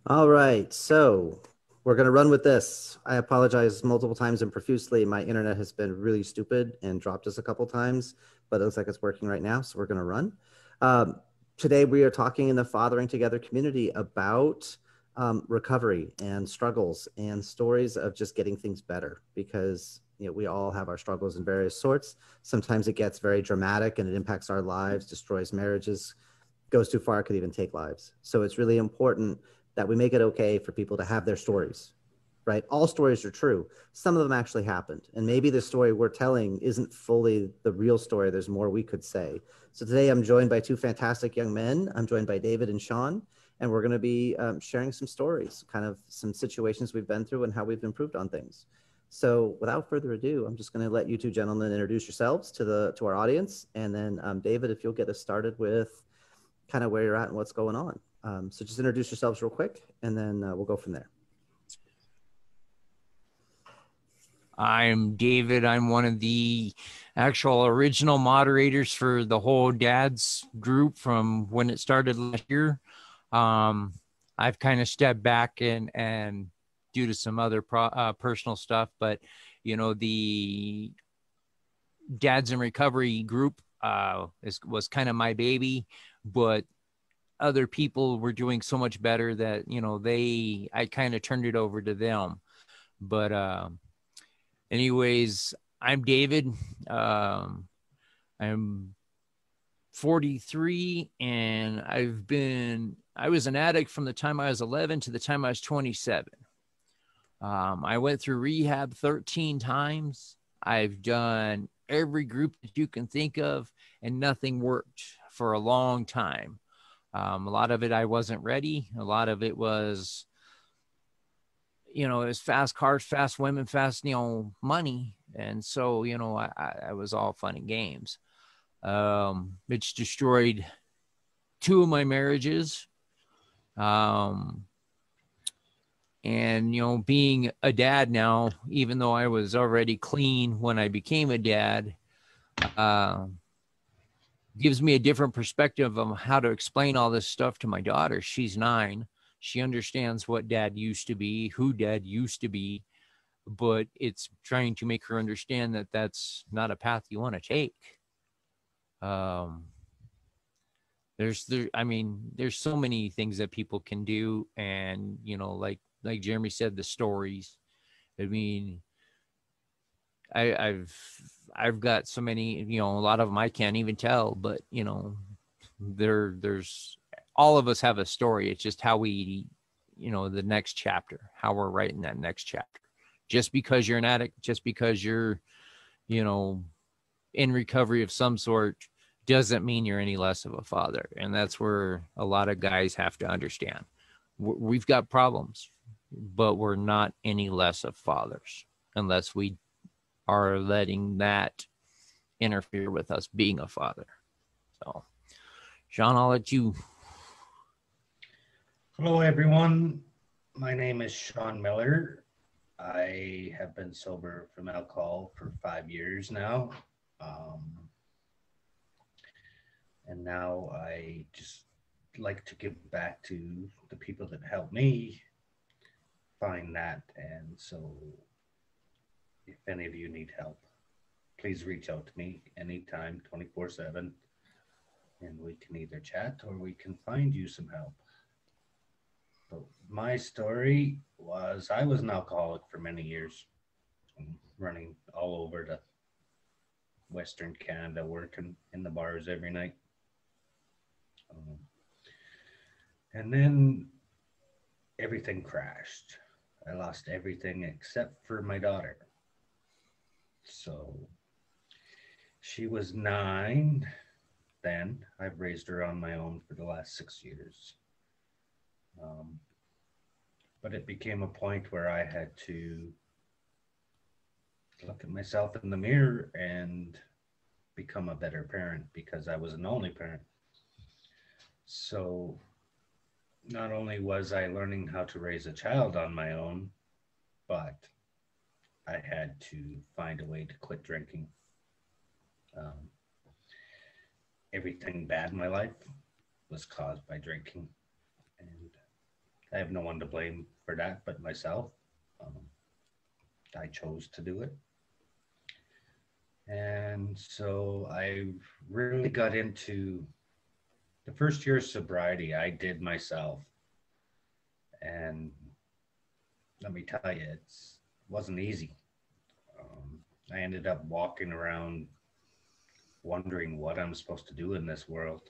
All right, so we're going to run with this. I apologize multiple times and profusely. My internet has been really stupid and dropped us a couple times, but it looks like it's working right now, so we're going to run. Um, Today, we are talking in the Fathering Together community about recovery and struggles and stories of just getting things better because we all have our struggles in various sorts. Sometimes it gets very dramatic and it impacts our lives, destroys marriages, goes too far, could even take lives. So it's really important that we make it okay for people to have their stories, right? All stories are true. Some of them actually happened. And maybe the story we're telling isn't fully the real story. There's more we could say. So today I'm joined by two fantastic young men. I'm joined by David and Sean, and we're going to be sharing some stories, kind of some situations we've been through and how we've improved on things. So without further ado, I'm just going to let you two gentlemen introduce yourselves to our audience, and then David, if you'll get us started with kind of where you're at and what's going on. So just introduce yourselves real quick, and then we'll go from there. I'm David. I'm one of the actual original moderators for the whole dads group from when it started last year. Um, I've kind of stepped back and due to some other personal stuff, but the dads in recovery group was kind of my baby, but other people were doing so much better that I kind of turned it over to them. But anyways, I'm David. Um, I'm 43, and I was an addict from the time I was 11 to the time I was 27. I went through rehab 13 times. I've done every group that you can think of, and nothing worked for a long time. A lot of it I wasn't ready. A lot of it was, it was fast cars, fast women, fast, money. And so, I was all fun and games. It's destroyed two of my marriages. Um, and, being a dad now, even though I was already clean when I became a dad, uh, gives me a different perspective of how to explain all this stuff to my daughter. She's 9. She understands what dad used to be, who dad used to be, but it's trying to make her understand that that's not a path you want to take. Um, there's so many things that people can do, and like Jeremy said, the stories. I mean, I've got so many, a lot of them I can't even tell, but there's all of us have a story. It's just how we, the next chapter, how we're writing that next chapter. Just because you're an addict, just because you're, you know, in recovery of some sort, doesn't mean you're any less of a father. And that's where a lot of guys have to understand. We've got problems, but we're not any less of fathers unless we are letting that interfere with us being a father. So, Sean, I'll let you. Hello, everyone. My name is Sean Miller. I have been sober from alcohol for 5 years now. Um, and now I just like to give back to the people that helped me find that. And so, if any of you need help, please reach out to me anytime, 24/7, and we can either chat or we can find you some help. So my story was I was an alcoholic for many years, running all over the Western Canada, working in the bars every night. Um, and then everything crashed. I lost everything except for my daughter. So she was 9 then. I've raised her on my own for the last 6 years. Um, but it became a point where I had to look at myself in the mirror and become a better parent because I was an only parent. So not only was I learning how to raise a child on my own, but I had to find a way to quit drinking. Um, Everything bad in my life was caused by drinking. And I have no one to blame for that but myself. Um, I chose to do it. And so I really got into the first year of sobriety, I did myself. And let me tell you, it wasn't easy. Um, I ended up walking around wondering what I'm supposed to do in this world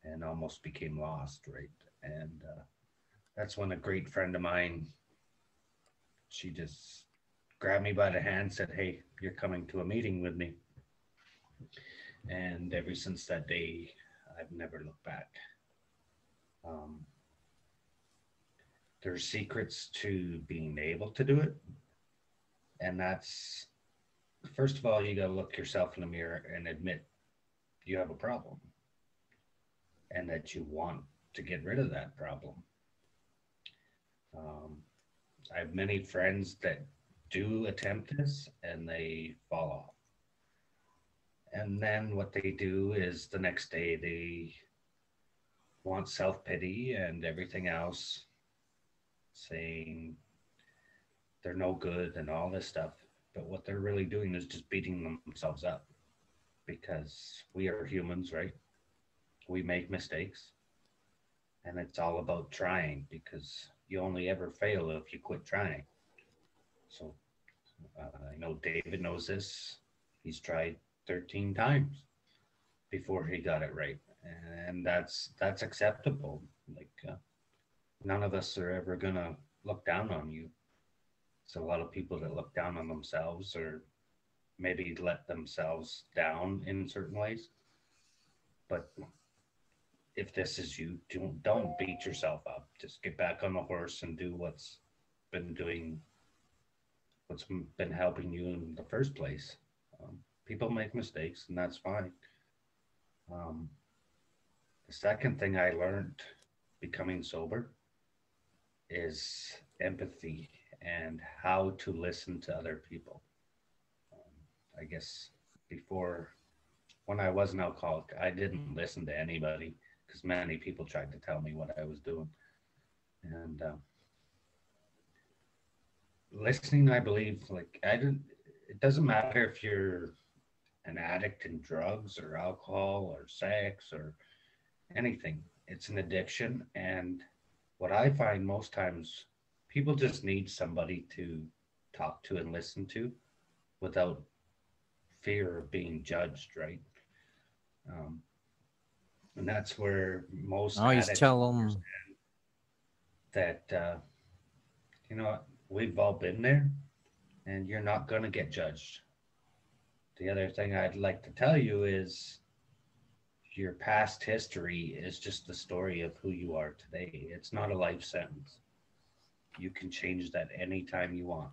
and almost became lost, right? And that's when a great friend of mine, she just grabbed me by the hand, said, "Hey, you're coming to a meeting with me." And ever since that day, I've never looked back. Um, there's secrets to being able to do it. And that's, first of all, you got to look yourself in the mirror and admit you have a problem and that you want to get rid of that problem. Um, I have many friends that do attempt this and they fall off. And then what they do is the next day they want self pity and everything else, saying they're no good and all this stuff. But what they're really doing is just beating themselves up because we are humans, right? We make mistakes and it's all about trying because you only ever fail if you quit trying. So I know David knows this. He's tried 13 times before he got it right. And that's acceptable. Like none of us are ever gonna look down on you. So a lot of people that look down on themselves or maybe let themselves down in certain ways. But if this is you, don't beat yourself up. Just get back on the horse and do been doing, what's been helping you in the first place. People make mistakes, and that's fine. Um, the second thing I learned becoming sober is empathy and how to listen to other people. I guess before, when I was an alcoholic, I didn't listen to anybody because many people tried to tell me what I was doing. And listening, I believe, like I didn't. It doesn't matter if you're an addict in drugs or alcohol or sex or anything. It's an addiction, and what I find most times, people just need somebody to talk to and listen to without fear of being judged, right? Um, and that's where most I always addicts tell them, that you know we've all been there, and you're not going to get judged. The other thing I'd like to tell you is your past history is just the story of who you are today. It's not a life sentence. You can change that anytime you want.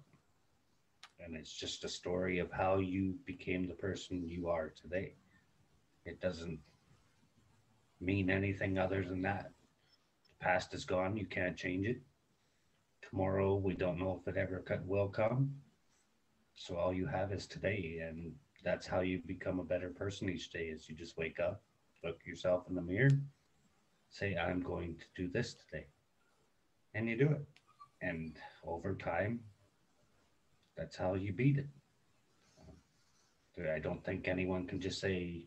And it's just a story of how you became the person you are today. It doesn't mean anything other than that. The past is gone. You can't change it. Tomorrow, we don't know if it ever will come. So all you have is today. And that's how you become a better person each day is you just wake up, look yourself in the mirror, say, I'm going to do this today. And you do it. And over time, that's how you beat it. I don't think anyone can just say,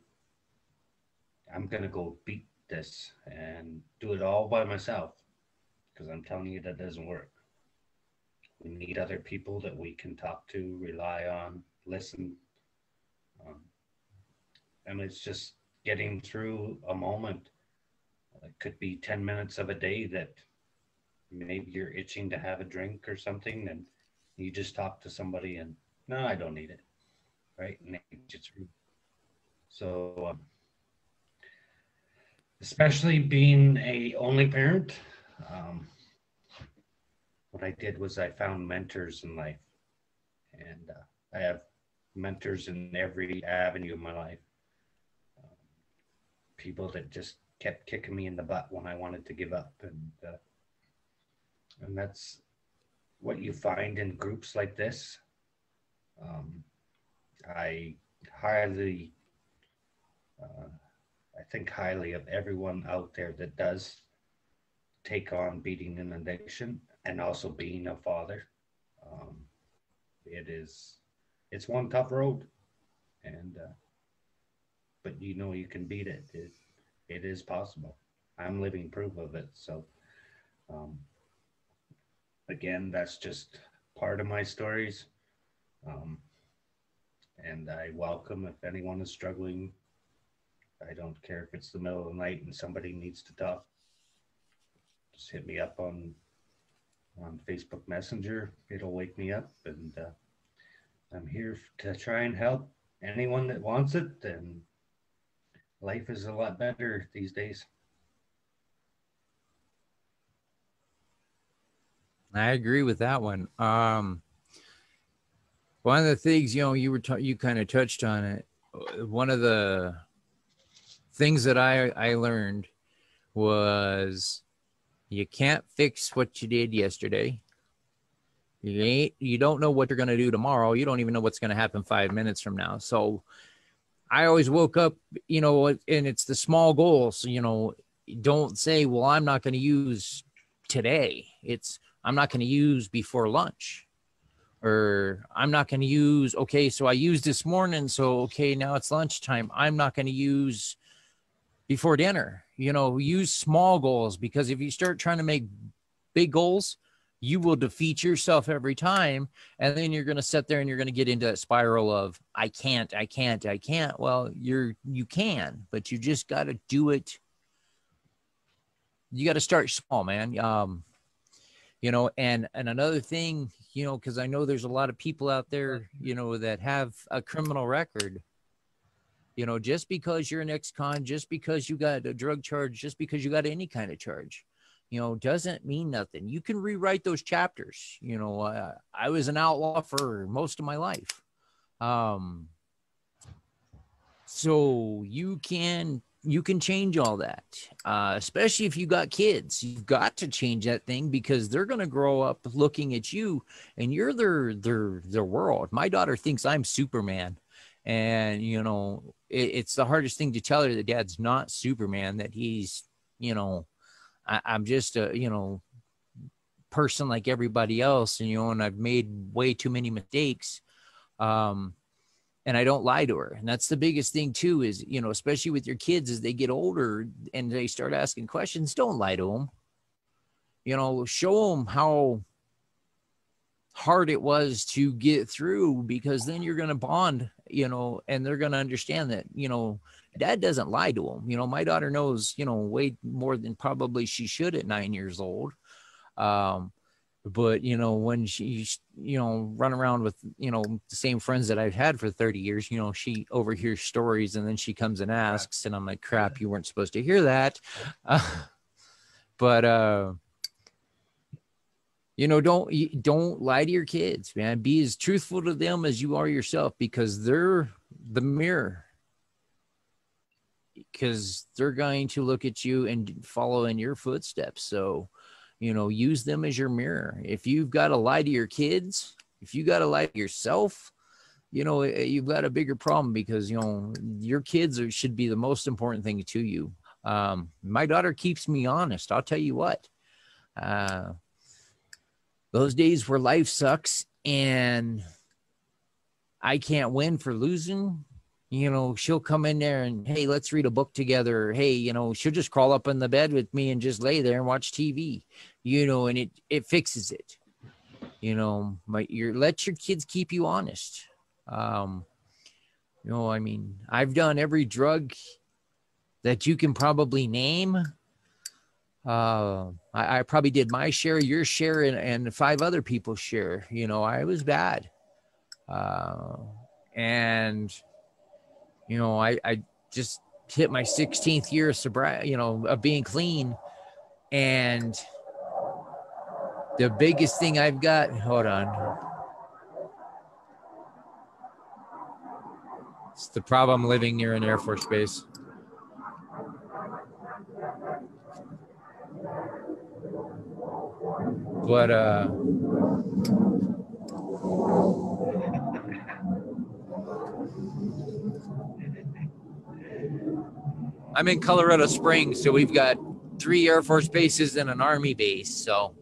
I'm going to go beat this and do it all by myself because I'm telling you that doesn't work. We need other people that we can talk to, rely on, listen. Um, and it's just getting through a moment. It could be 10 minutes of a day that maybe you're itching to have a drink or something and you just talk to somebody and, no, I don't need it. Right. And it gets through. So, especially being a only parent, um, what I did was I found mentors in life, and I have mentors in every avenue of my life. Um, People that just kept kicking me in the butt when I wanted to give up, and that's what you find in groups like this. Um, I highly, I think highly of everyone out there that does take on beating an addiction and also being a father. Um, it's one tough road, and but you know you can beat it. It is possible. I'm living proof of it. So um, again, that's just part of my stories. Um, and I welcome if anyone is struggling. I don't care if it's the middle of the night and somebody needs to talk. Just hit me up on Facebook Messenger. It'll wake me up, and I'm here to try and help anyone that wants it. And life is a lot better these days. I agree with that one. One of the things, you kind of touched on it. One of the things that I learned was you can't fix what you did yesterday. You don't know what you're going to do tomorrow. You don't even know what's going to happen 5 minutes from now. So I always woke up, and it's the small goals, don't say, well, I'm not going to use today. It's, I'm not going to use before lunch, or I'm not going to use, okay, so I used this morning. So, okay, now it's lunchtime. I'm not going to use before dinner. Use small goals, because if you start trying to make big goals, you will defeat yourself every time. And then you're going to sit there and you're going to get into that spiral of, I can't. Well, you can, but you just got to do it. You got to start small, man. And another thing, because I know there's a lot of people out there, that have a criminal record. Just because you're an ex-con, just because you got a drug charge, just because you got any kind of charge, doesn't mean nothing. You can rewrite those chapters. I was an outlaw for most of my life. So you can change all that, especially if you got kids. You've got to change that thing, because they're going to grow up looking at you and you're their world. My daughter thinks I'm Superman. And, it's the hardest thing to tell her that Dad's not Superman, that he's, I'm just a, person like everybody else. And I've made way too many mistakes. And I don't lie to her. And that's the biggest thing too, is, especially with your kids, as they get older and they start asking questions, don't lie to them. Show them how hard it was to get through, because then you're going to bond, and they're going to understand that, Dad doesn't lie to them. My daughter knows, way more than probably she should at 9 years old. But, when she, run around with, the same friends that I've had for 30 years, she overhears stories and then she comes and asks, and I'm like, crap, you weren't supposed to hear that. But don't lie to your kids, man. Be as truthful to them as you are yourself, because they're the mirror. Because they're going to look at you and follow in your footsteps. So, use them as your mirror. If you've got to lie to your kids, if you got to lie to yourself, you've got a bigger problem, because, your kids should be the most important thing to you. My daughter keeps me honest. I'll tell you what, those days where life sucks and I can't win for losing, she'll come in there and, hey, let's read a book together. Hey, she'll just crawl up in the bed with me and just lay there and watch TV, and it fixes it. Let your kids keep you honest. I've done every drug that you can probably name. I probably did my share, your share, and 5 other people's share. I was bad. I just hit my 16th year of sobriety, of being clean. And the biggest thing I've got, hold on. It's the problem living near an Air Force base. But I'm in Colorado Springs, so we've got 3 Air Force bases and an Army base. So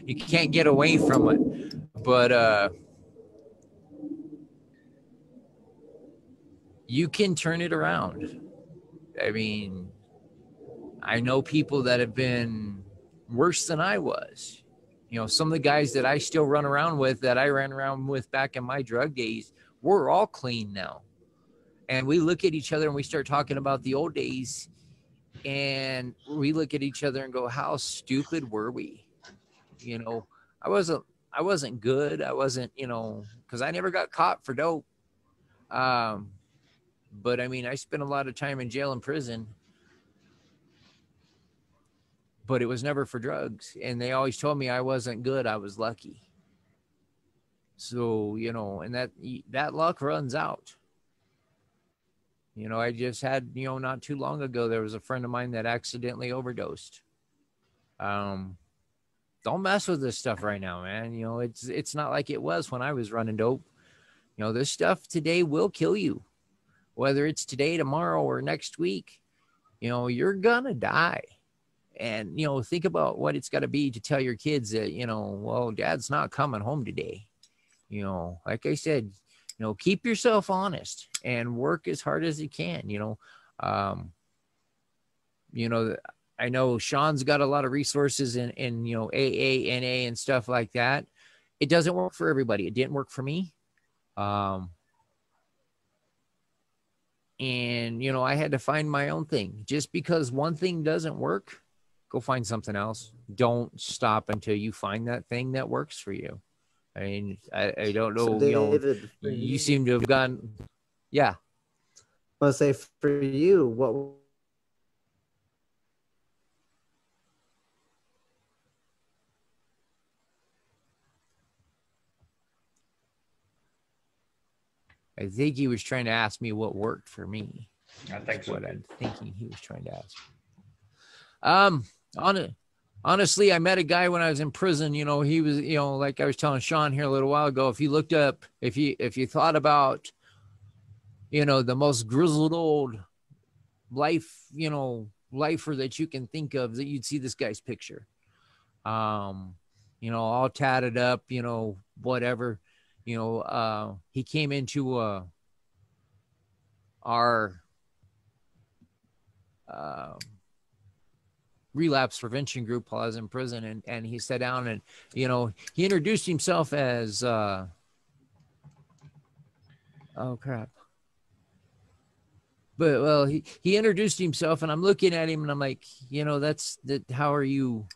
you can't get away from it. But you can turn it around. I mean, I know people that have been worse than I was. You know, some of the guys that I still run around with, that I ran around with back in my drug days, we're all clean now. And we look at each other and we start talking about the old days, and we look at each other and go, how stupid were we? You know, I wasn't good. I wasn't, you know, because I never got caught for dope. But I mean, I spent a lot of time in jail and prison, but it was never for drugs. And they always told me I wasn't good. I was lucky. So, you know, and that luck runs out. You know, I just had, you know, not too long ago, there was a friend of mine that accidentally overdosed. Don't mess with this stuff right now, man. You know, it's not like it was when I was running dope. You know, this stuff today will kill you. Whether it's today, tomorrow, or next week, you know, you're gonna die. And, you know, think about what it's got to be to tell your kids that, you know, well, dad's not coming home today. You know, like I said, you know, keep yourself honest and work as hard as you can, you know. You know, I know Sean's got a lot of resources in, you know, AA, NA and stuff like that. It doesn't work for everybody. It didn't work for me. And, you know, I had to find my own thing. Just because one thing doesn't work, go find something else. Don't stop until you find that thing that works for you. I mean, I don't know, So you know, David, you seem to have gone, yeah. I'll say for you, what I think he was trying to ask me what worked for me. I think so. What I'm thinking he was trying to ask. Honestly, I met a guy when I was in prison. You know, he was, you know, like I was telling Sean here a little while ago, if you looked up, if you thought about, you know, the most grizzled old life, you know, lifer that you can think of, that you'd see this guy's picture. You know, all tatted up, you know, whatever. You know, he came into our relapse prevention group while I was in prison, and he sat down and, you know, he introduced himself as oh crap. But well, he introduced himself, and I'm looking at him and I'm like, you know, that's that. How are you?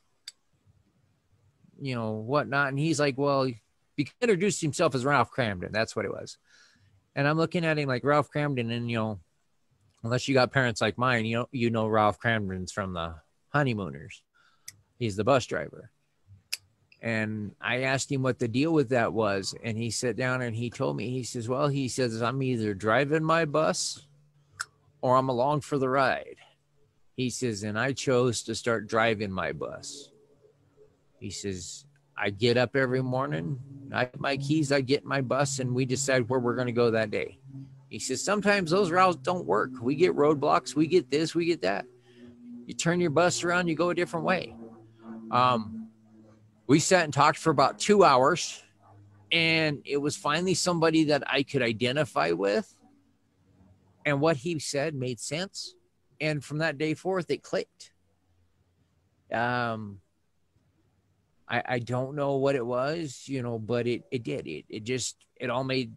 You know, whatnot. And he's like, well, he introduced himself as Ralph Cramden. That's what it was. And I'm looking at him like Ralph Cramden, and, you know, unless you got parents like mine, you know Ralph Cramden's from the Honeymooners. He's the bus driver. And I asked him what the deal with that was. And he sat down and he told me, he says, well, he says, I'm either driving my bus or I'm along for the ride. He says, and I chose to start driving my bus. He says, I get up every morning, I get my keys, I get in my bus, and we decide where we're going to go that day. He says, sometimes those routes don't work. We get roadblocks, we get this, we get that. You turn your bus around, you go a different way. We sat and talked for about 2 hours, and it was finally somebody that I could identify with. And what he said made sense. And from that day forth, it clicked. I don't know what it was, you know, but it did. It all made,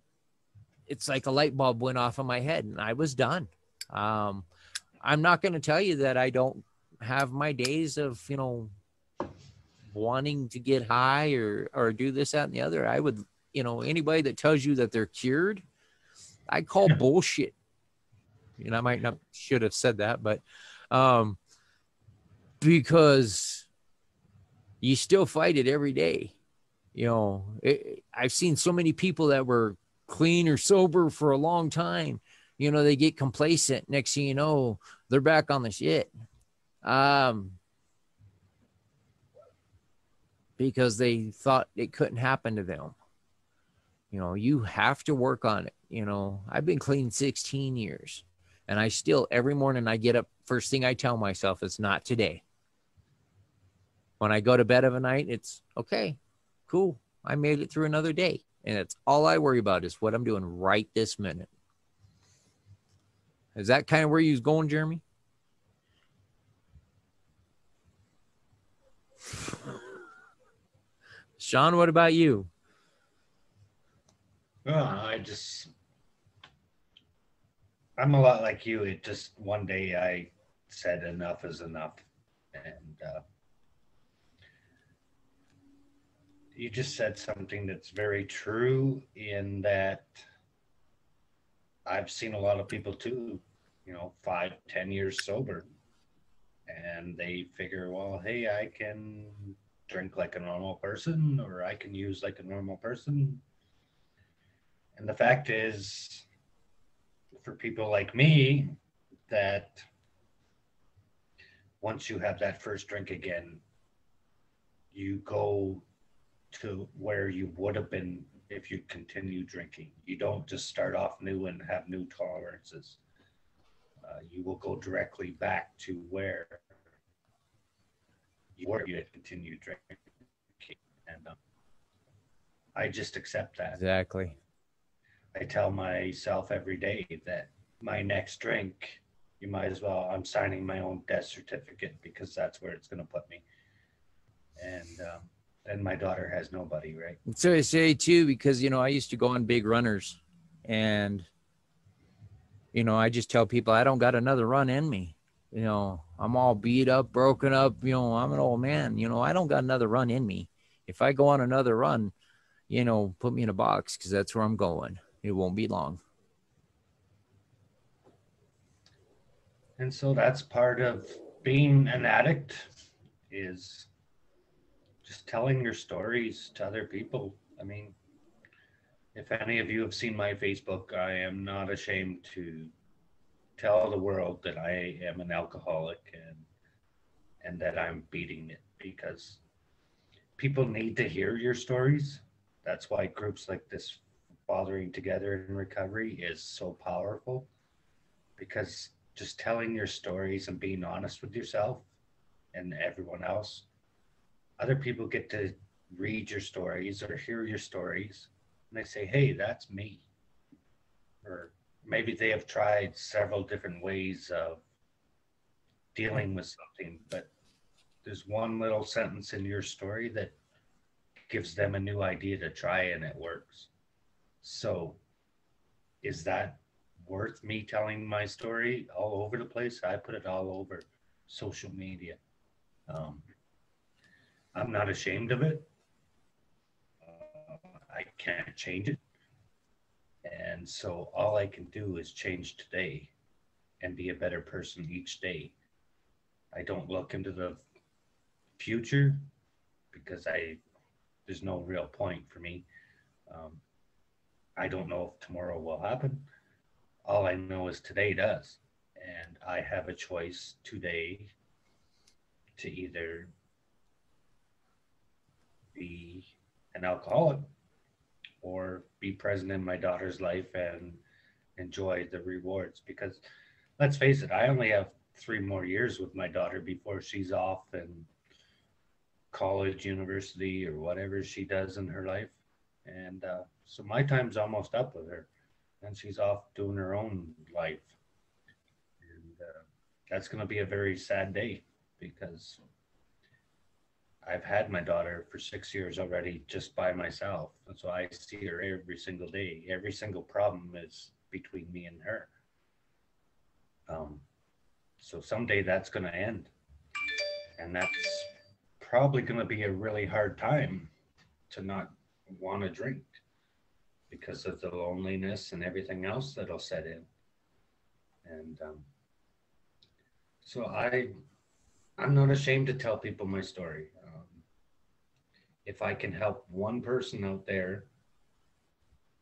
it's like a light bulb went off in my head, and I was done. I'm not going to tell you that I don't have my days of, you know, wanting to get high or do this, that, and the other. I would, you know, anybody that tells you that they're cured, I call bullshit. You know, I might not should have said that, but because you still fight it every day. You know, I've seen so many people that were clean or sober for a long time. You know, they get complacent. Next thing you know, they're back on the shit. Because they thought it couldn't happen to them. You know, you have to work on it. You know, I've been clean 16 years. And I still, every morning I get up, first thing I tell myself is not today. When I go to bed of a night, it's okay, cool. I made it through another day. And it's all I worry about is what I'm doing right this minute. Is that kind of where you was going, Jeremy? Sean, what about you? Well, I'm a lot like you. It just one day I said enough is enough. And you just said something that's very true in that I've seen a lot of people too, 5, 10 years sober. And they figure, well, hey, I can drink like a normal person or I can use like a normal person. And the fact is, for people like me, that once you have that first drink again, you go to where you would have been if you continue drinking. You don't just start off new and have new tolerances. You will go directly back to where you were. You had continued drinking, and I just accept that. Exactly. I tell myself every day that my next drink, you might as well. I'm signing my own death certificate because that's where it's going to put me. And my daughter has nobody, right? So I say too, because, I used to go on big runners and, I just tell people I don't got another run in me. I'm all beat up, broken up, I'm an old man, I don't got another run in me. If I go on another run, put me in a box because that's where I'm going. It won't be long. And so that's part of being an addict, is just telling your stories to other people. I mean, if any of you have seen my Facebook, I am not ashamed to tell the world that I am an alcoholic and that I'm beating it, because people need to hear your stories. That's why groups like this, Fathering Together in Recovery, is so powerful, because just telling your stories and being honest with yourself and everyone else, other people get to read your stories or hear your stories and they say, hey, that's me. Or maybe they have tried several different ways of dealing with something, but there's one little sentence in your story that gives them a new idea to try and it works. So is that worth me telling my story all over the place? I put it all over social media. I'm not ashamed of it. I can't change it. And so all I can do is change today and be a better person each day. I don't look into the future because there's no real point for me. I don't know if tomorrow will happen. All I know is today does. And I have a choice today to either be an alcoholic or be present in my daughter's life and enjoy the rewards. Because let's face it, I only have 3 more years with my daughter before she's off in college, university, or whatever she does in her life. And so my time's almost up with her, and she's off doing her own life. And that's going to be a very sad day, because I've had my daughter for 6 years already just by myself. And so I see her every single day. Every single problem is between me and her. So someday that's going to end. And that's probably going to be a really hard time to not want to drink because of the loneliness and everything else that'll set in. And so I'm not ashamed to tell people my story. If I can help one person out there,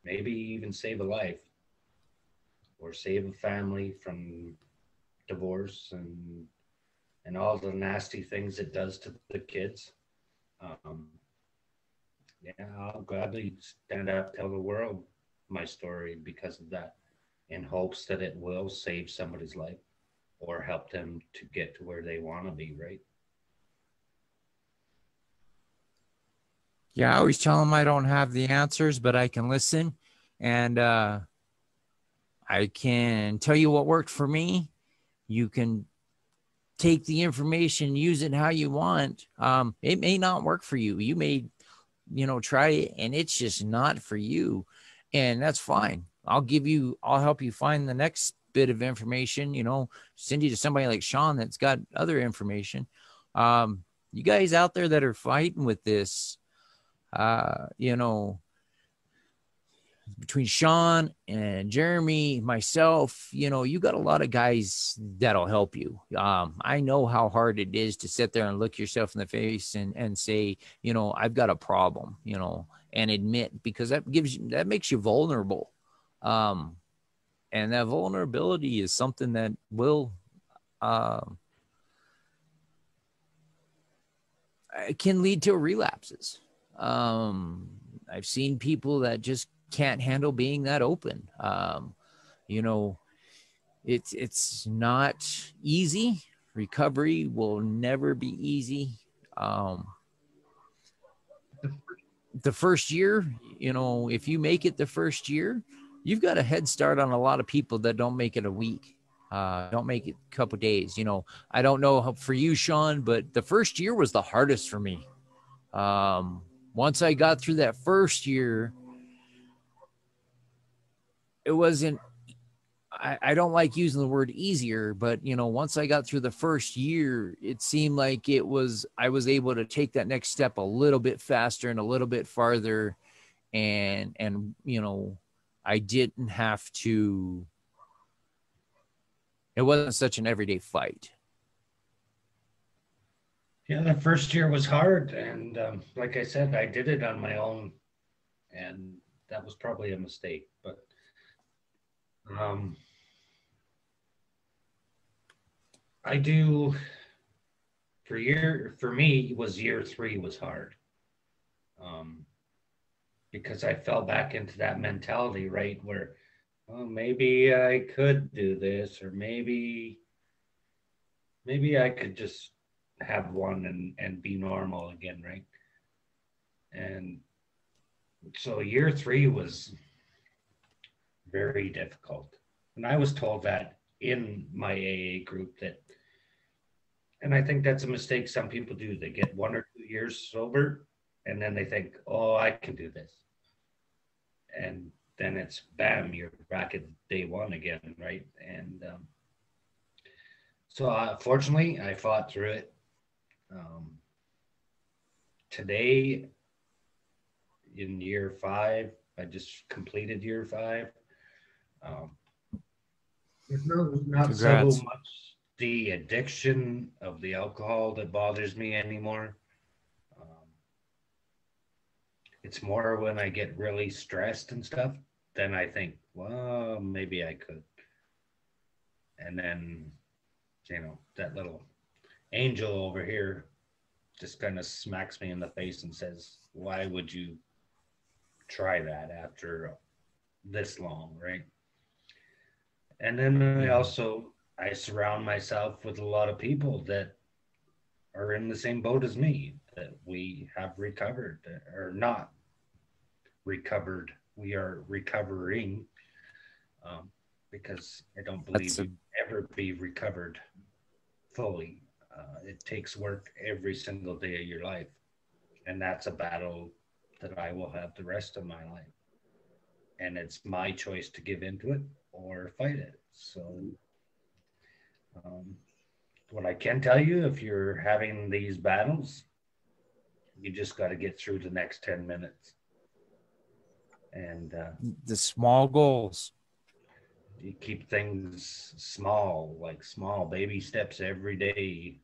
maybe even save a life or save a family from divorce and all the nasty things it does to the kids, yeah, I'll gladly stand up, tell the world my story because of that. in hopes that it will save somebody's life or help them to get to where they want to be, right? Yeah, I always tell them I don't have the answers, but I can listen, and I can tell you what worked for me. You can take the information, use it how you want. It may not work for you. You may, try it and it's just not for you. And that's fine. I'll help you find the next bit of information, send you to somebody like Sean that's got other information. You guys out there that are fighting with this, between Sean and Jeremy, myself, you got a lot of guys that'll help you. I know how hard it is to sit there and look yourself in the face and say, I've got a problem, and admit, because that makes you vulnerable. And that vulnerability is something that will, can lead to relapses. I've seen people that just can't handle being that open. It's not easy. Recovery will never be easy. The first year, if you make it the first year, you've got a head start on a lot of people that don't make it a week, don't make it a couple days. I don't know how for you, Sean, but the first year was the hardest for me. Once I got through that first year, it wasn't, I don't like using the word easier, but once I got through the first year, it seemed like I was able to take that next step a little bit faster and a little bit farther. And I didn't have to, it wasn't such an everyday fight. Yeah, the first year was hard. And like I said, I did it on my own. And that was probably a mistake. But I do, for me, was year 3 was hard. Because I fell back into that mentality, right? Where, oh, maybe I could do this, or maybe I could just have one and be normal again, right? And so year 3 was very difficult. And I was told that in my AA group and I think that's a mistake some people do. They get 1 or 2 years sober and then they think, oh, I can do this. And then it's bam, you're back at day 1 again, right? And so fortunately, I fought through it. Today, in year 5, I just completed year 5. It's not so much the addiction of the alcohol that bothers me anymore. It's more when I get really stressed and stuff, then I think, well, maybe I could. And then, that little angel over here just kind of smacks me in the face and says, why would you try that after this long, right? And then I surround myself with a lot of people that are in the same boat as me, that we have recovered or not recovered. We are recovering, because I don't believe you ever be recovered fully. It takes work every single day of your life. And that's a battle that I will have the rest of my life. And it's my choice to give into it or fight it. So what I can tell you, if you're having these battles, you just got to get through the next 10 minutes. And the small goals. You keep things small, like small baby steps every day.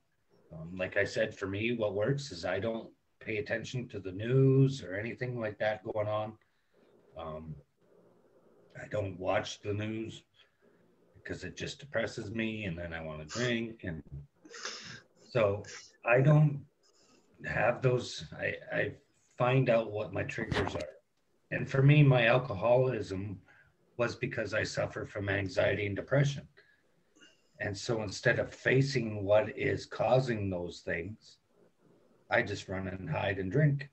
Like I said, for me, what works is I don't pay attention to the news or anything like that going on. I don't watch the news because it just depresses me and then I want to drink. And so I don't have those. I find out what my triggers are. And for me, my alcoholism was because I suffer from anxiety and depression. And so instead of facing what is causing those things, I just run and hide and drink.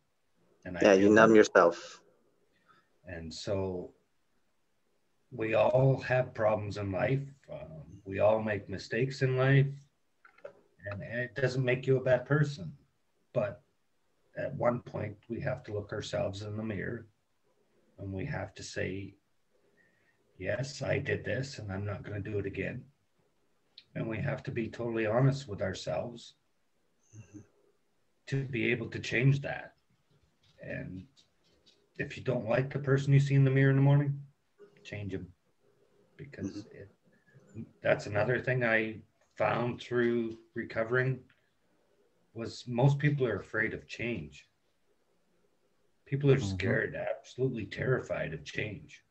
And I Yeah, you feel numb good. yourself. And so we all have problems in life. We all make mistakes in life. And it doesn't make you a bad person. But at one point, we have to look ourselves in the mirror and we have to say, yes, I did this and I'm not going to do it again. And we have to be totally honest with ourselves to be able to change that. And if you don't like the person you see in the mirror in the morning, change them. Because that's another thing I found through recovering was most people are afraid of change. People are scared, absolutely terrified of change.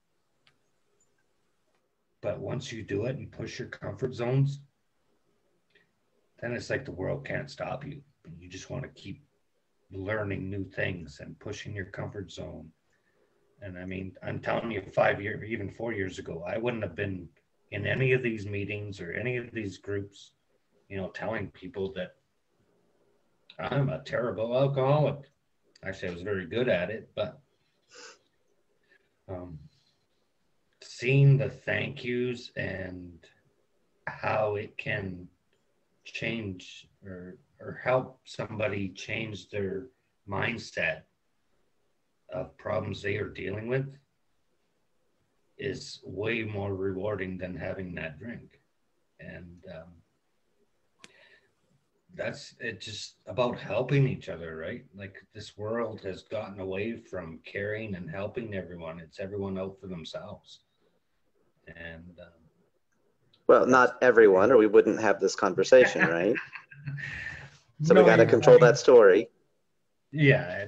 But once you do it and push your comfort zones, then it's like the world can't stop you. You just want to keep learning new things and pushing your comfort zone. And I mean, I'm telling you, 5 years, even 4 years ago, I wouldn't have been in any of these meetings or any of these groups, telling people that I'm a terrible alcoholic. Actually, I was very good at it, but seeing the thank yous and how it can change or help somebody change their mindset of problems they are dealing with is way more rewarding than having that drink. And that's it, just about helping each other, right? Like this world has gotten away from caring and helping everyone. It's everyone out for themselves. And well, not everyone, or we wouldn't have this conversation, right? So no, we got to control that story. Yeah,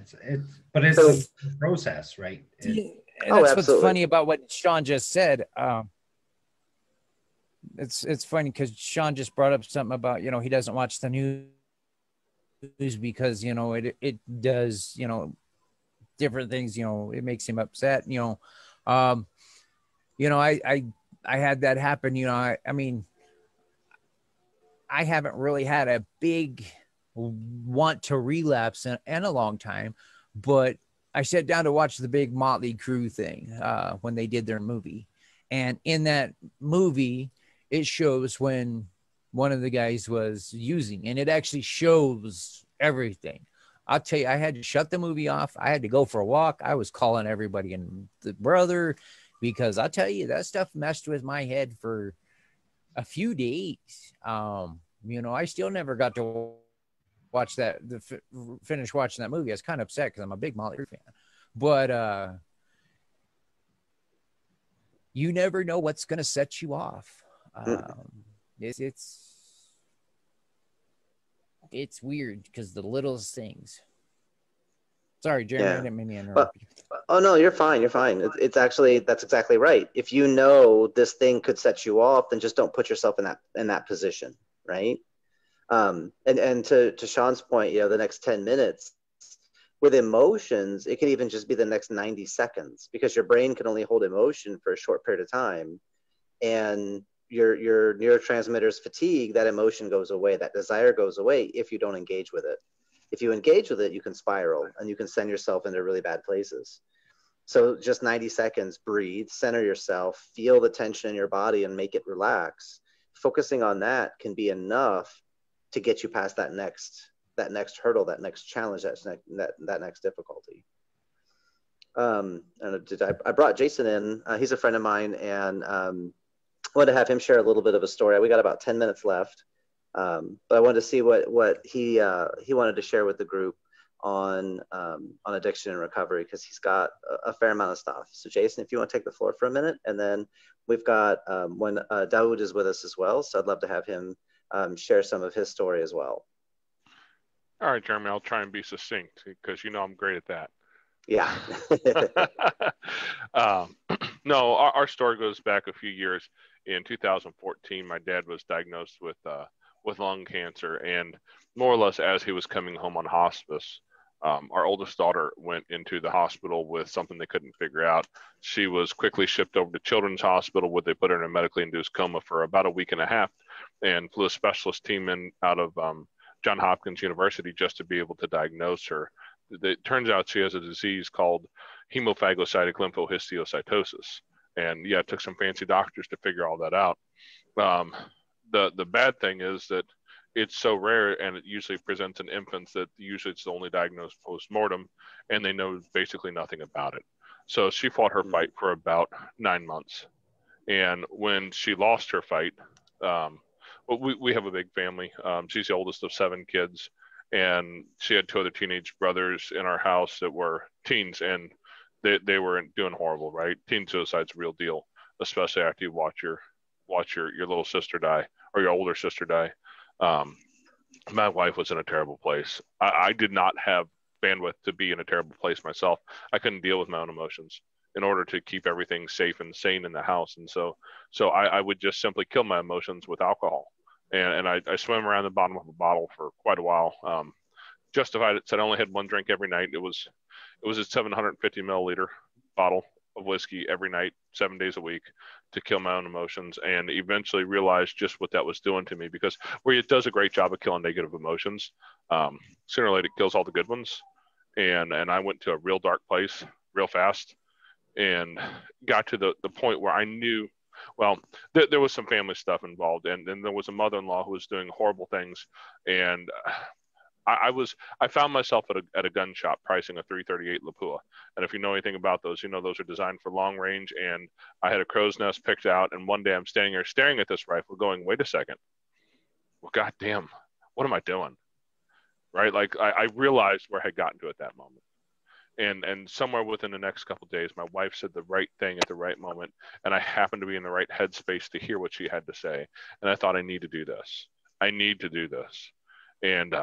but it's a process, right? And that's what's funny about what Sean just said. It's funny because Sean just brought up something about, he doesn't watch the news because, it does, different things, it makes him upset, I had that happen, I mean, I haven't really had a big want to relapse in a long time, but I sat down to watch the big Motley Crue thing when they did their movie. And in that movie, it shows when one of the guys was using, and it actually shows everything. I'll tell you, I had to shut the movie off. I had to go for a walk. I was calling everybody and the brother, because I'll tell you, that stuff messed with my head for a few days. I still never got to watch finish watching that movie. I was kind of upset because I'm a big Motley Crue fan, but you never know what's going to set you off. It's weird because the littlest things. Sorry, Jeremy, I didn't mean to interrupt you. Oh no, you're fine. You're fine. It's actually, that's exactly right. If you know this thing could set you off, then just don't put yourself in that position, right? And to Sean's point, the next 10 minutes with emotions, it can even just be the next 90 seconds, because your brain can only hold emotion for a short period of time, and your neurotransmitters fatigue, that emotion goes away, that desire goes away if you don't engage with it. If you engage with it, you can spiral and you can send yourself into really bad places. So just 90 seconds, breathe, center yourself, feel the tension in your body and make it relax. Focusing on that can be enough to get you past that next hurdle, that next challenge, that next difficulty. And I brought Jason in. He's a friend of mine, and I wanted to have him share a little bit of a story. We got about 10 minutes left, but I wanted to see what he wanted to share with the group on addiction and recovery, because he's got a fair amount of stuff. So Jason, if you want to take the floor for a minute, and then we've got when Dawood is with us as well, so I'd love to have him share some of his story as well. All right, Jeremy, I'll try and be succinct because I'm great at that. Yeah. No, our story goes back a few years. In 2014, my dad was diagnosed with lung cancer, and more or less as he was coming home on hospice, Our oldest daughter went into the hospital with something they couldn't figure out. She was quickly shipped over to Children's Hospital, where they put her in a medically induced coma for about a week and a half, and flew a specialist team in out of Johns Hopkins University just to be able to diagnose her. It turns out she has a disease called hemophagocytic lymphohistiocytosis. And yeah, it took some fancy doctors to figure all that out. The bad thing is that it's so rare, and it usually presents in infants, that usually it's only diagnosed post-mortem, and they know basically nothing about it. So she fought her fight for about 9 months. And when she lost her fight, we have a big family. She's the oldest of 7 kids, and she had 2 other teenage brothers in our house that were teens, and they were doing horrible, right? Teen suicide's a real deal, especially after you watch your little sister die, or your older sister die. My wife was in a terrible place. I did not have bandwidth to be in a terrible place myself. I couldn't deal with my own emotions in order to keep everything safe and sane in the house. And so I would just simply kill my emotions with alcohol. And I swam around the bottom of a bottle for quite a while. Justified it, said I only had 1 drink every night. It was a 750 milliliter bottle of whiskey every night, 7 days a week, to kill my own emotions, and eventually realized just what that was doing to me, because where it does a great job of killing negative emotions, sooner or later it kills all the good ones. And I went to a real dark place real fast, and got to the point where I knew, well, there was some family stuff involved, and there was a mother-in-law who was doing horrible things, and I found myself at a gun shop pricing a .338 Lapua. And if you know anything about those, you know those are designed for long range. And I had a crow's nest picked out. And one day I'm standing there staring at this rifle going, wait a second. Well, goddamn, what am I doing? Right? Like I realized where I had gotten to at that moment. And somewhere within the next couple of days, my wife said the right thing at the right moment. And I happened to be in the right headspace to hear what she had to say. And I thought, I need to do this. I need to do this. And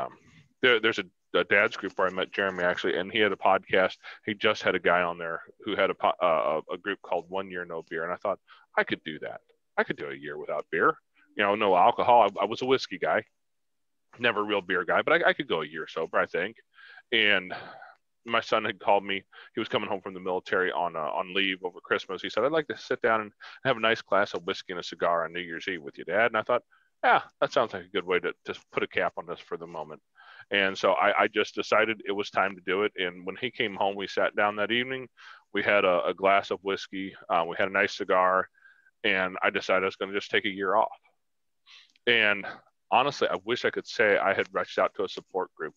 there's a dad's group where I met Jeremy, actually, and he had a podcast. He just had a guy on there who had a group called 1 Year No Beer. And I thought, I could do that. I could do a year without beer. No alcohol. I was a whiskey guy, never a real beer guy, but I could go a year sober, I think. And my son had called me. He was coming home from the military on leave over Christmas. He said, I'd like to sit down and have a nice glass of whiskey and a cigar on New Year's Eve with you, Dad. And I thought, yeah, that sounds like a good way to just put a cap on this for the moment. And so I just decided it was time to do it. And when he came home, we sat down that evening. We had a glass of whiskey. We had a nice cigar. And I decided I was going to just take a year off. And honestly, I wish I could say I had reached out to a support group,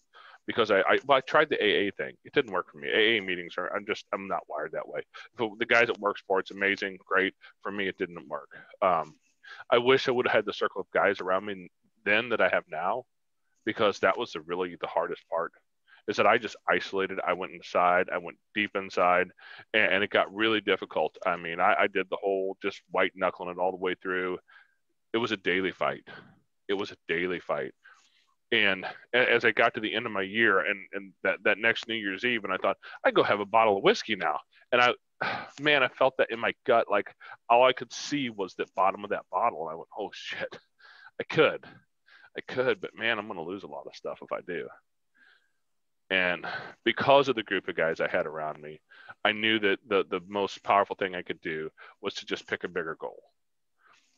because I tried the AA thing. It didn't work for me. AA meetings I'm not wired that way. The guys it works for, it's amazing, great. For me, it didn't work. I wish I would have had the circle of guys around me then that I have now, because that was the hardest part, is that I just isolated. I went inside, I went deep inside, and it got really difficult. I mean, I did the whole just white knuckling it all the way through. It was a daily fight. And as I got to the end of my year and that next New Year's Eve, and I thought, I'd go have a bottle of whiskey now. And I felt that in my gut, like all I could see was the bottom of that bottle. And I went, oh shit, I could, but man, I'm going to lose a lot of stuff if I do. And because of the group of guys I had around me, I knew that the most powerful thing I could do was to just pick a bigger goal.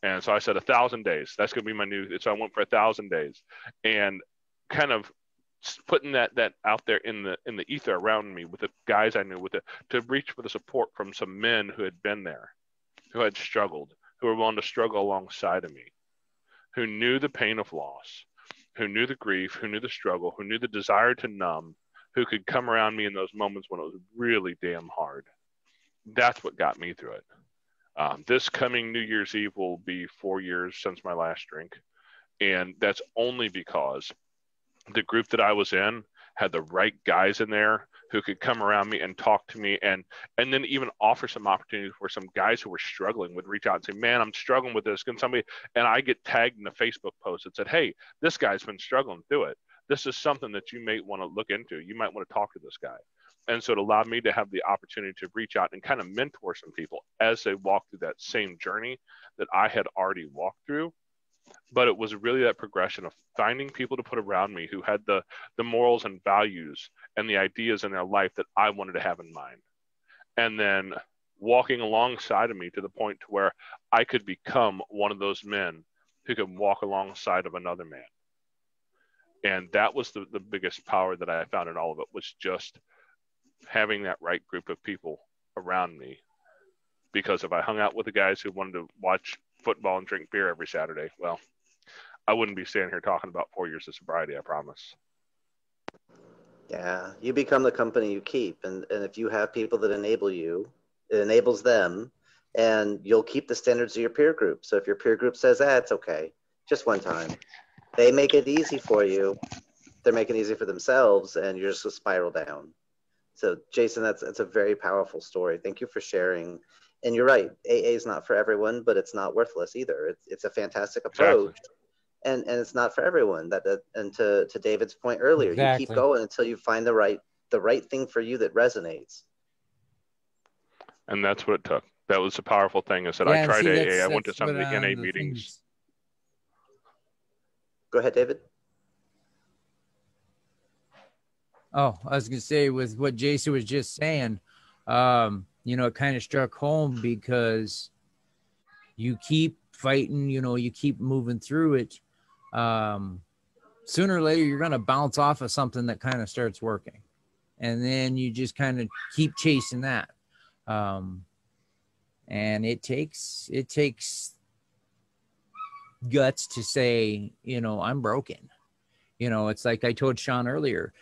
And so I said 1,000 days. That's going to be my new. So I went for 1,000 days, and kind of putting that out there in the ether around me with the guys I knew, to reach for the support from some men who had been there, who had struggled, who were willing to struggle alongside of me, who knew the pain of loss, who knew the grief, who knew the struggle, who knew the desire to numb, who could come around me in those moments when it was really damn hard. That's what got me through it. This coming New Year's Eve will be 4 years since my last drink. And that's only because the group that I was in had the right guys in there who could come around me and talk to me, and then even offer some opportunities where some guys who were struggling would reach out and say, man, I'm struggling with this. Can somebody, and I get tagged in a Facebook post that said, hey, this guy's been struggling through it. This is something that you may want to look into. You might want to talk to this guy. And so it allowed me to have the opportunity to reach out and kind of mentor some people as they walk through that same journey that I had already walked through. But it was really that progression of finding people to put around me who had the morals and values and the ideas in their life that I wanted to have in mind. And then walking alongside of me to the point to where I could become one of those men who could walk alongside of another man. And that was the biggest power that I found in all of it, was just having that right group of people around me. Because if I hung out with the guys who wanted to watch football and drink beer every Saturday, well, I wouldn't be standing here talking about 4 years of sobriety, I promise. Yeah, you become the company you keep. And if you have people that enable you, it enables them, and you'll keep the standards of your peer group. So if your peer group says, it's okay, just one time, they make it easy for you. They're making it easy for themselves, and you're just a spiral down. So Jason, that's a very powerful story. Thank you for sharing. And you're right, AA is not for everyone, but it's not worthless either. It's a fantastic approach. Exactly. And it's not for everyone. And to David's point earlier, Exactly. you keep going until you find the right thing for you that resonates. And that's what it took. That was the powerful thing, is that Yeah, I and tried see, AA. I went to that's some of what, the NA the meetings. things- Go ahead, David. Oh, I was gonna say, with what Jason was just saying, it kind of struck home, because you keep fighting, you keep moving through it. Sooner or later, you're gonna bounce off of something that kind of starts working, and then you just kind of keep chasing that. And it takes guts to say, I'm broken. It's like I told Sean earlier,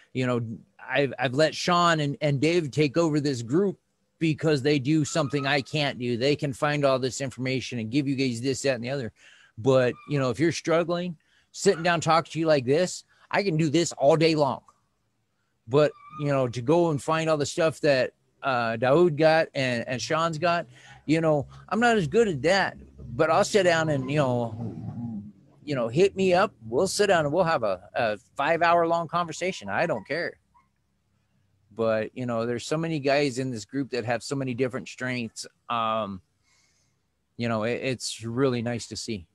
I've let Sean and Dave take over this group because they do something I can't do. They can find all this information and give you guys this, that, and the other. But, if you're struggling, sitting down talking to you like this, I can do this all day long. But, to go and find all the stuff that Daoud got and Sean's got, I'm not as good at that. But I'll sit down and, hit me up. We'll sit down and we'll have a 5-hour long conversation. I don't care. But, there's so many guys in this group that have so many different strengths. It's really nice to see.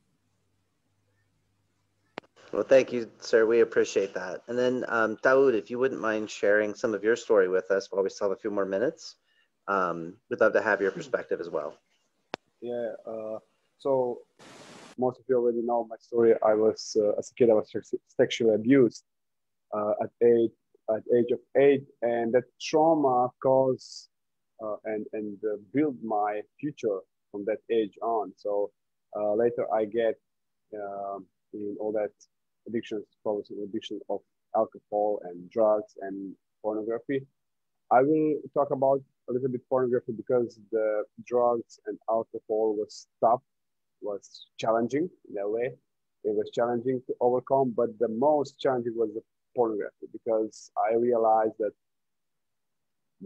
Well, thank you, sir. We appreciate that. And then, Daoud, if you wouldn't mind sharing some of your story with us while we still have a few more minutes, we'd love to have your perspective as well. Yeah. So most of you already know my story. I was, as a kid, I was sexually abused at age of 8, and that trauma caused and built my future from that age on. So later I get in all that addictions, problems and addiction of alcohol and drugs and pornography. I will talk about a little bit pornography because the drugs and alcohol was tough, was challenging in a way. It was challenging to overcome, but the most challenging was the pornography, because I realized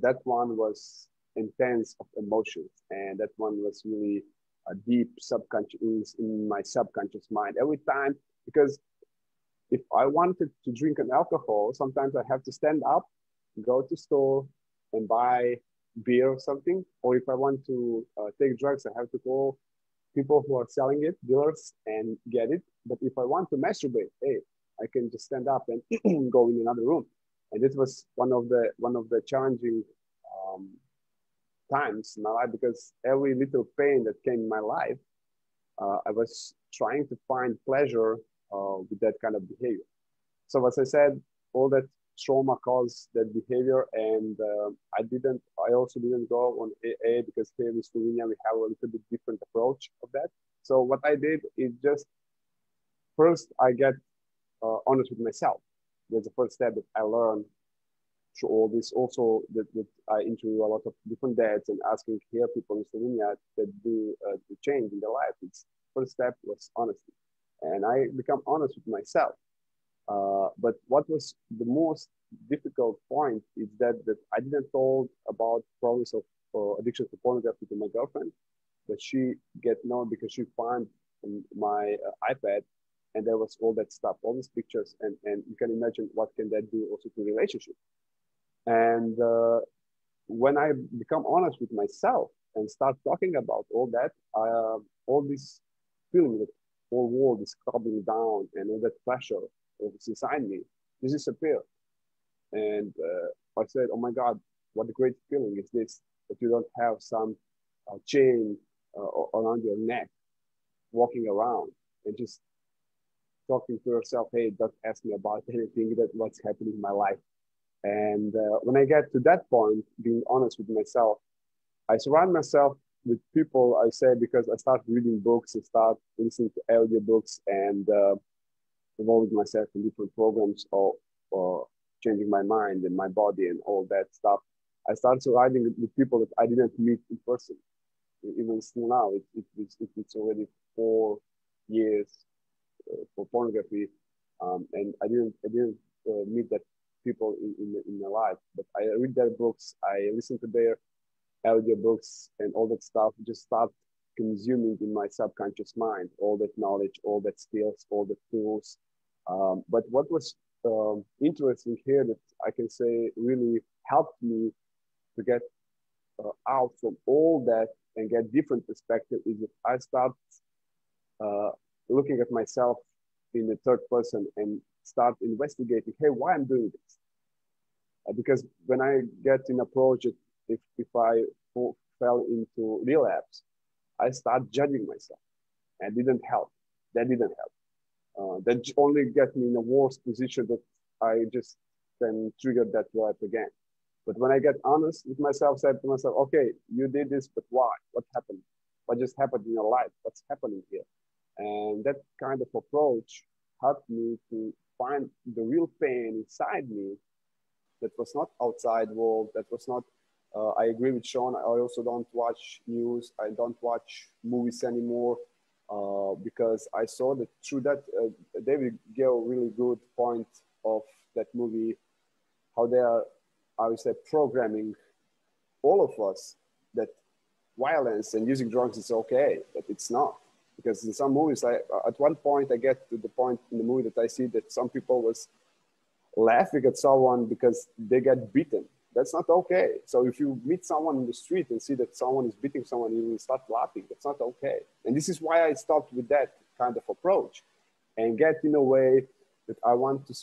that one was intense of emotions, and that one was really a deep subconscious in my subconscious mind every time. Because if I wanted to drink an alcohol, sometimes I have to stand up, go to store and buy beer or something. Or if I want to take drugs, I have to call people who are selling it, dealers, and get it. But if I want to masturbate, hey, I can just stand up and go in another room. And this was one of the challenging times in my life, because every little pain that came in my life, I was trying to find pleasure with that kind of behavior. So as I said, all that trauma caused that behavior, and I also didn't go on AA because here in Slovenia we have a little bit different approach of that. So what I did is just first I get honest with myself. That's the first step that I learned through all this. Also that I interview a lot of different dads and asking here people in Slovenia that do the change in their life. Its first step was honesty, and I become honest with myself. But what was the most difficult point is that I didn't told about problems of addiction to pornography to my girlfriend, but she get known because she found my iPad, and there was all that stuff, all these pictures, and you can imagine what can that do also to relationship. And when I become honest with myself and start talking about all that, all this feeling that whole world is crumbling down and all that pressure that is inside me just disappeared. And I said, oh my God, what a great feeling is this, that you don't have some chain around your neck walking around and just talking to yourself, hey, don't ask me about anything that what's happening in my life. And when I get to that point, being honest with myself, I surround myself with people, I say, because I start reading books and start listening to audiobooks and involving myself in different programs or changing my mind and my body and all that stuff. I started surrounding with people that I didn't meet in person. Even still now, it's already 4 years for pornography, and I didn't meet that people in my life. But I read their books, I listen to their audiobooks, and all that stuff just start consuming in my subconscious mind all that knowledge, all that skills, all the tools. But what was interesting here that I can say really helped me to get out from all that and get different perspective is that I start looking at myself in the third person and start investigating, hey, why I'm doing this? Because when I get in a project, if I fell into relapse, I start judging myself. And didn't help. That didn't help. That only get me in a worse position that I just can trigger that relapse again. But when I get honest with myself, say to myself, okay, you did this, but why? What happened? What just happened in your life? What's happening here? And that kind of approach helped me to find the real pain inside me that was not outside world, that was not, I agree with Sean, I also don't watch news, I don't watch movies anymore, because I saw that through that, David gave a really good point of that movie, how they are, I would say, programming all of us that violence and using drugs is okay, but it's not. Because in some movies, at one point I get to the point in the movie that I see that some people was laughing at someone because they get beaten. That's not okay. So if you meet someone in the street and see that someone is beating someone, you will start laughing. That's not okay. And this is why I stopped with that kind of approach and get in a way that I want to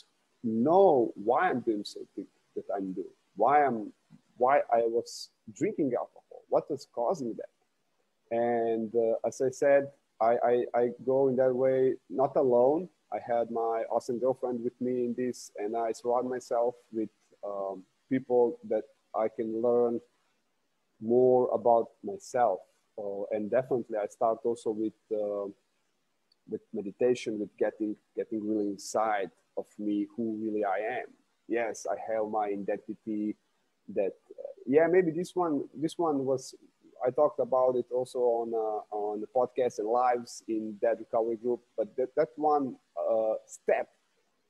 know why I'm doing something that I'm doing, why I was drinking alcohol, what was causing that. And as I said, I go in that way, not alone. I had my awesome girlfriend with me in this, and I surround myself with people that I can learn more about myself. And definitely I start also with meditation, with getting really inside of me, who really I am. Yes, I have my identity that, yeah, maybe this one was, I talked about it also on the podcast and lives in that recovery group, but that one step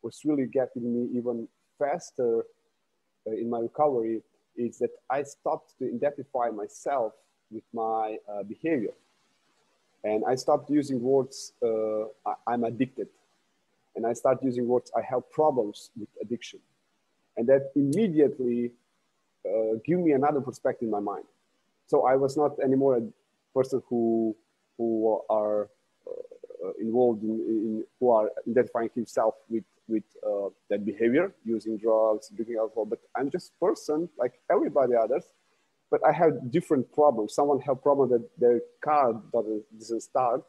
was really getting me even faster in my recovery, is that I stopped to identify myself with my behavior. And I stopped using words, I'm addicted. And I started using words, I have problems with addiction. And that immediately gave me another perspective in my mind. So I was not anymore a person who are involved in who are identifying himself with that behavior, using drugs, drinking alcohol. But I'm just a person like everybody others. But I have different problems. Someone have problem that their car doesn't start.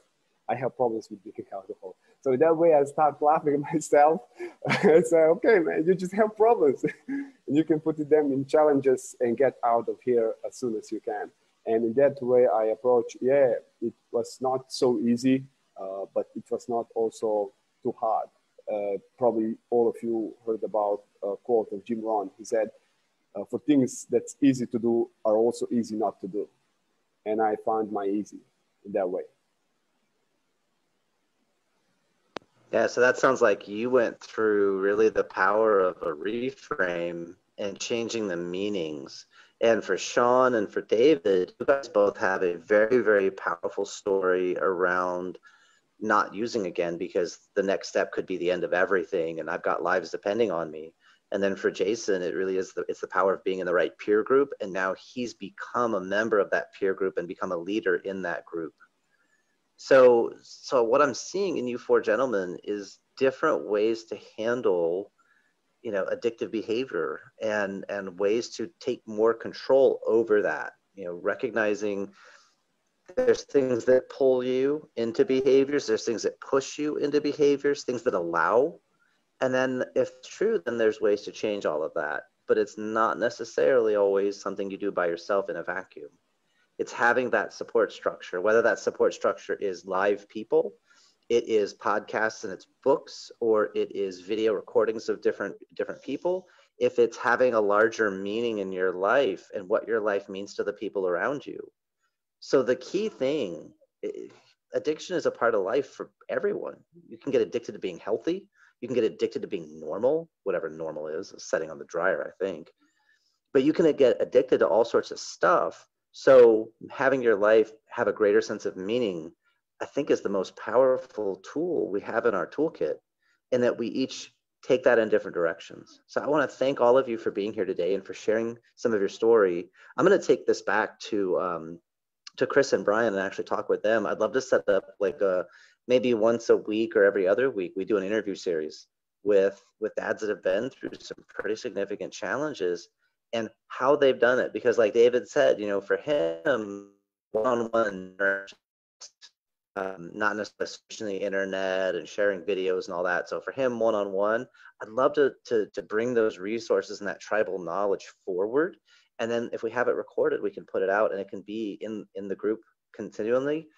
I have problems with drinking alcohol. So that way I start laughing at myself. I say, okay, man, you just have problems. And you can put them in challenges and get out of here as soon as you can. And in that way I approach, yeah, it was not so easy, but it was not also too hard. Probably all of you heard about a quote of Jim Rohn. He said, for things that's easy to do are also easy not to do. And I found my easy in that way. Yeah, so that sounds like you went through really the power of a reframe and changing the meanings. And for Sean and for David, you guys both have a very, very powerful story around not using again, because the next step could be the end of everything, and I've got lives depending on me. And then for Jason, it really is it's the power of being in the right peer group, and now he's become a member of that peer group and become a leader in that group. So what I'm seeing in you four gentlemen is different ways to handle, addictive behavior and ways to take more control over that. Recognizing there's things that pull you into behaviors, there's things that push you into behaviors, things that allow. And then if it's true, then there's ways to change all of that. But it's not necessarily always something you do by yourself in a vacuum. It's having that support structure, whether that support structure is live people, it is podcasts and it's books, or it is video recordings of different people. If it's having a larger meaning in your life and what your life means to the people around you. So the key thing, addiction is a part of life for everyone. You can get addicted to being healthy. You can get addicted to being normal, whatever normal is, setting on the dryer, I think. But you can get addicted to all sorts of stuff. So having your life have a greater sense of meaning, I think, is the most powerful tool we have in our toolkit, and that we each take that in different directions. So I want to thank all of you for being here today and for sharing some of your story. I'm going to take this back to Chris and Brian and actually talk with them. I'd love to set up like maybe once a week or every other week, we do an interview series with dads that have been through some pretty significant challenges and how they've done it. Because like David said, for him, one-on-one, not necessarily the internet and sharing videos and all that. So for him, one-on-one, I'd love to bring those resources and that tribal knowledge forward. And then if we have it recorded, we can put it out and it can be in the group continually.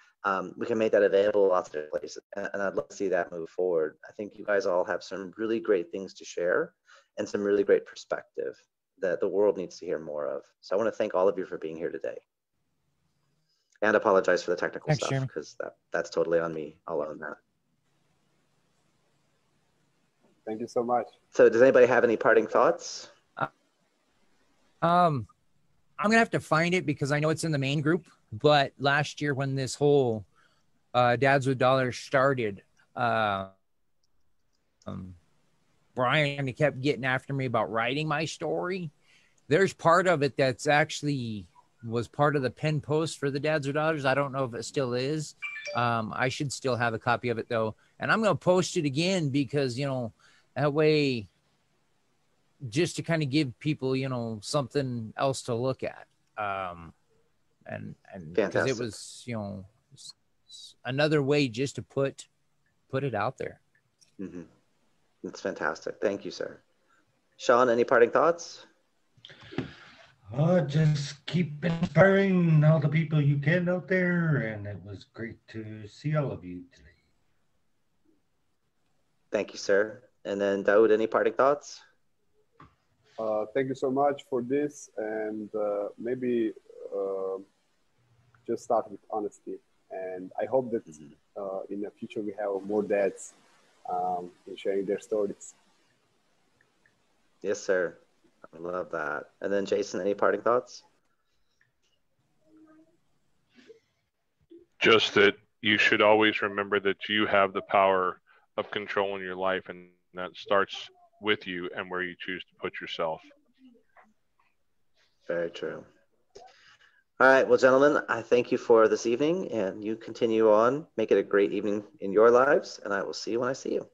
We can make that available lots of different places. And I'd love to see that move forward. I think you guys all have some really great things to share and some really great perspective that the world needs to hear more of. So I want to thank all of you for being here today. And apologize for the technical stuff, because that's totally on me. I'll own that. Thank you so much. So does anybody have any parting thoughts? I'm gonna have to find it because I know it's in the main group. But last year when this whole Dads with Dollars started, Brian kept getting after me about writing my story. There's part of it that's actually was part of the pen post for the Dads with Daughters. I don't know if it still is. I should still have a copy of it though. And I'm going to post it again because, that way, just to kind of give people, something else to look at. And because it was, another way just to put it out there. Mm-hmm. That's fantastic. Thank you, sir. Sean, any parting thoughts? Just keep inspiring all the people you can out there, and it was great to see all of you today. Thank you, sir. And then Daoud, any parting thoughts? Thank you so much for this, and maybe just start with honesty. And I hope that in the future we have more dads in sharing their stories. Yes, sir. I love that. And then Jason, any parting thoughts? Just that you should always remember that you have the power of controlling your life, and that starts with you and where you choose to put yourself. Very true. All right. Well, gentlemen, I thank you for this evening, and you continue on. Make it a great evening in your lives, and I will see you when I see you.